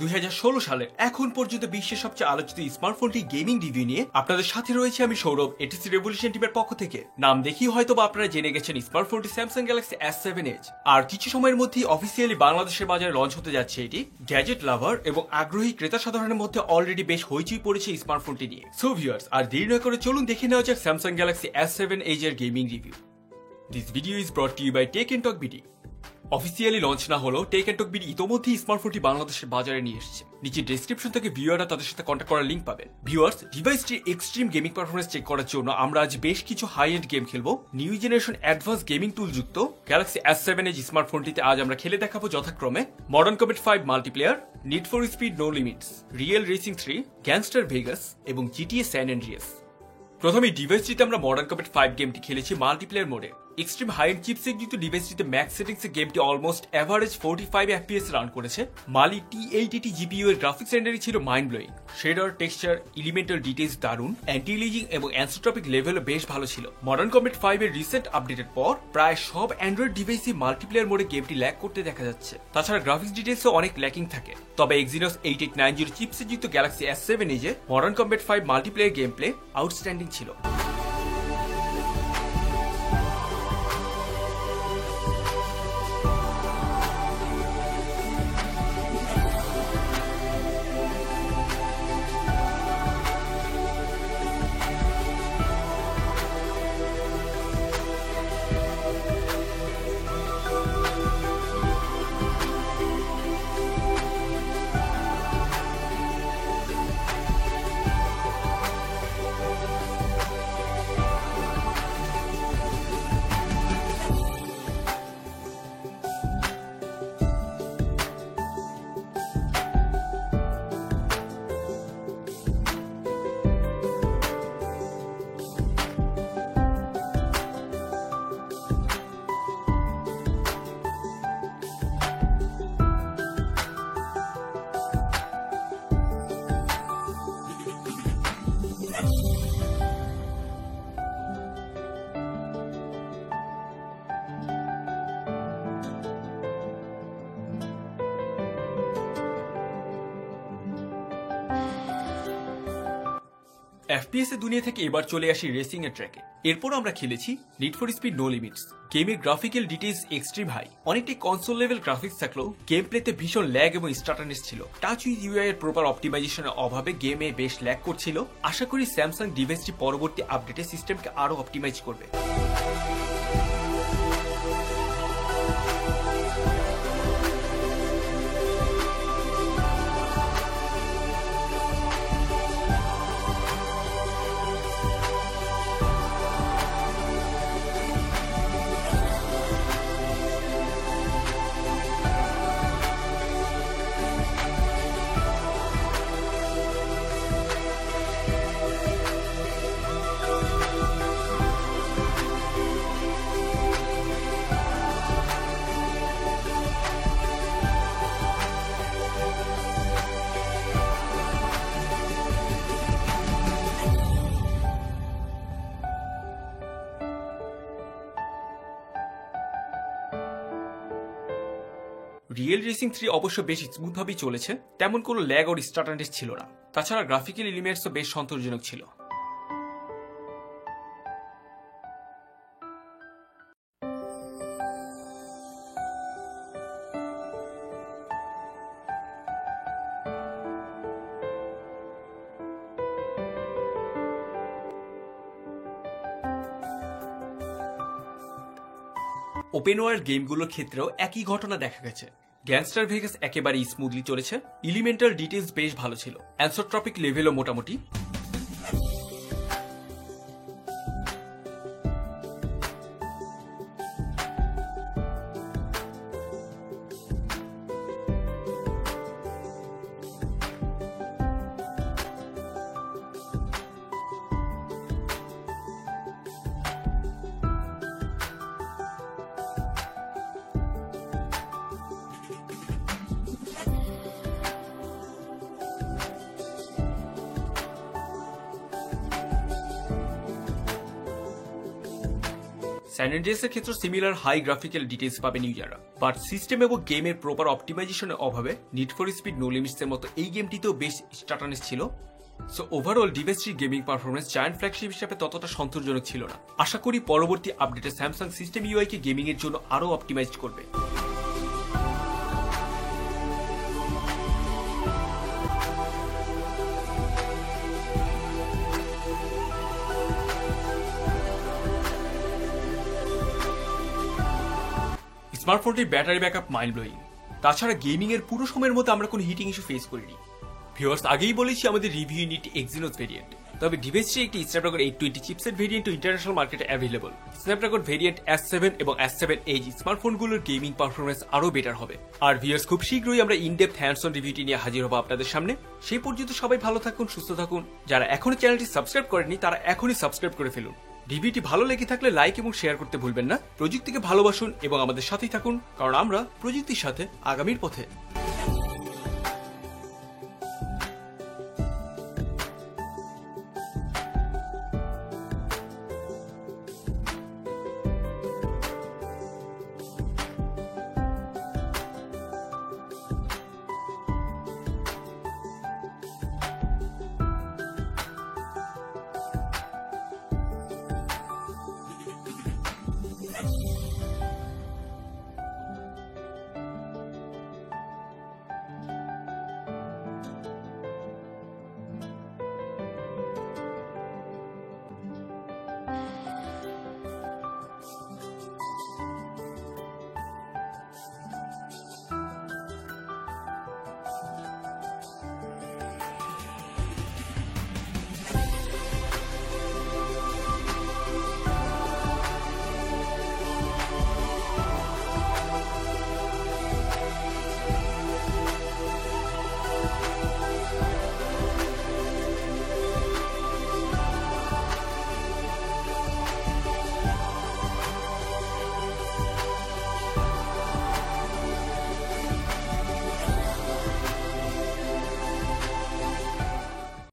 2016 সালের এখন পর্যন্ত বিশ্বের সবচেয়ে আলোচিত স্মার্টফোনটি গেমিং রিভিউ নিয়ে আপনাদের সাথে রয়েছে আমি সৌরভ, এটিসি রেভলিউশন টিমের পক্ষ থেকে। নাম দেখেই হয়তো বা আপনারা জেনে গেছেন স্মার্টফোনটি স্যামসাং গ্যালাক্সি S7 Edge। আর কিছু সময়ের মধ্যেই অফিসিয়ালি বাংলাদেশের বাজারে লঞ্চ হতে যাচ্ছে এটি। গ্যাজেট লাভার এবং আগ্রহী ক্রেতা সাধারণের মধ্যে অলরেডি বেশ হইচই পড়েছে স্মার্টফোনটি নিয়ে। সো ভিউয়ার্স, আর দেরি না করে চলুন দেখে নেওয়া যাক স্যামসাং গ্যালাক্সি S7 Edge এর gaming review. This video is brought to you by tech and talk BD. Officially launch না হলেও টেক এন্ড টক বিডি ইতোমধ্যেই স্মার্টফোনটি বাংলাদেশের বাজারে নিয়ে এসেছে। নিচে ডেসক্রিপশন থেকে ভিউয়াররা তাদের সাথে কন্ট্যাক্ট করার লিংক পাবেন। ভিউয়ার্স, ডিভাইসটির এক্সট্রিম গেমিং পারফরমেন্স চেক করার জন্য আমরা আজ বেশ কিছু হাই এন্ড গেম খেলবো। New generation advance gaming tool যুক্ত গ্যালাক্সি S7 Edge স্মার্টফোনটিতে আজ আমরা খেলে দেখাবো যথাক্রমে modern combat 5 multiplayer, need for speed no limits, real racing 3, gangster Vegas এবং জিটিএ স্যান অ্যান্ড্রিয়াস। প্রথমে ডিভাইসটিতে আমরা মডার্ন কম্ব্যাট 5 গেমটি খেলেছি মাল্টিপ্লেয়ার মোডে। এক্সট্রিম হাই এন্ড চিপসেট যুক্ত ডিভাইসটিতে ম্যাক্স সেটিংসে গেমটি অলমোস্ট এভারেজ 45 FPS রান করেছে। মালি T80 GPU এর গ্রাফিক্স রেন্ডারিং ছিল mind blowing. Shader, texture, elemental details দারুণ, অ্যান্টি এলিজিং এবং অ্যানসোট্রপিক লেভেলও বেশ ভালো ছিল। মডার্ন কম্ব্যাট 5 এর রিসেন্ট আপডেটের পর প্রায় সব অ্যান্ড্রয়েড ডিভাইসে মাল্টিপ্লেয়ার মোডে গেমটি ল্যাগ করতে দেখা যাচ্ছে। তাছাড়া গ্রাফিক্স ডিটেইলসও অনেক ল্যাকিং থাকে। তবে Exynos 8890 চিপসেট যুক্ত Galaxy S7 Edge a modern combat 5 multiplayer game play outstanding ছিল। FPS এর দুনিয়া থেকে এবার চলে আসি রেসিং এর ট্র্যাকে। এরপর আমরা খেলেছি need for speed no limits. গেমের গ্রাফিক্যাল ডিটেইলস এক্সট্রিম হাই, অনেকটাই কনসোল লেভেল গ্রাফিক্স থাকলেও গেম প্লেতে ভীষণ ল্যাগ এবং স্টার্টারনেস ছিল। টাচ উইথ ইউআই এর প্রপার অপটিমাইজেশনের অভাবে গেমে বেশ ল্যাগ করছিল। আশা করি স্যামসাং ডিভাইসটি পরবর্তী আপডেটে সিস্টেমকে আরো অপটিমাইজ করবে। রিয়েল রেসিং 3 অবশ্য বেশ স্মুথভাবেই চলেছে, তেমন কোনো ল্যাগ ওর স্টার্টারনেস ছিল না। তাছাড়া গ্রাফিক্যাল এলিমেন্টসও বেশ সন্তোষজনক ছিল। ওপেন ওয়ার্ল্ড গেমগুলোর ক্ষেত্রেও একই ঘটনা দেখা গেছে। গ্যাংস্টার ভেগাস একেবারেই স্মুথলি চলেছে, এলিমেন্টাল ডিটেইলস বেশ ভালো ছিল, অ্যানসোট্রপিক লেভেলও মোটামুটি। স্যান অ্যান্ড্রিয়াসের ক্ষেত্রে সিমিলার হাই গ্রাফিক্যাল ডিটেইলস পাবেন ইউজাররা, বাট সিস্টেম এবং গেমের প্রপার অপটিমাইজেশনের অভাবে নিড ফর স্পিড নো লিমিটসের মতো এই গেমটিতেও বেশ স্টাটানেস ছিল। সো ওভারঅল ডিভাইসটির গেমিং পারফরমেন্স জায়ান্ট ফ্ল্যাগশিপ হিসেবে ততটা সন্তোষজনক ছিল না। আশা করি পরবর্তী আপডেটে স্যামসাং সিস্টেম ইউআই কে গেমিং এর জন্য আরো অপটিমাইজ করবে। স্মার্টফোনটির ব্যাটারি ব্যাকআপ মাইন্ড ব্লোয়িং। তাছাড়া গেমিং এর পুরো সময়ের মধ্যে আমরা কোনো হিটিং ইস্যু ফেস করিনি। ভিউয়ার্স, আগেই বলেছি আমাদের রিভিউ ইউনিট এক্সিনোস ভেরিয়েন্ট, তবে ডিভাইসটি একটি স্ন্যাপড্রাগন 820 চিপসেট ভেরিয়েন্ট ইন্টারন্যাশনাল মার্কেটে অ্যাভেলেবল। স্ন্যাপড্রাগন ভেরিয়েন্ট S7 এবং S7 Edge স্মার্টফোনগুলোর গেমিং পারফরমেন্স আরো বেটার হবে। আর ভিউয়ার্স, খুব শীঘ্রই আমরা ইনডেপথ হ্যান্ডস অন রিভিউটি নিয়ে হাজির হবো আপনাদের সামনে। সেই পর্যন্ত সবাই ভালো থাকুন, সুস্থ থাকুন। যারা এখনো চ্যানেলটি সাবস্ক্রাইব করেননি তারা এখনই সাবস্ক্রাইব করে ফেলুন। রিভিউটি ভালো লেগে থাকলে লাইক এবং শেয়ার করতে ভুলবেন না। প্রযুক্তিকে ভালোবাসুন এবং আমাদের সাথেই থাকুন, কারণ আমরা প্রযুক্তির সাথে আগামীর পথে।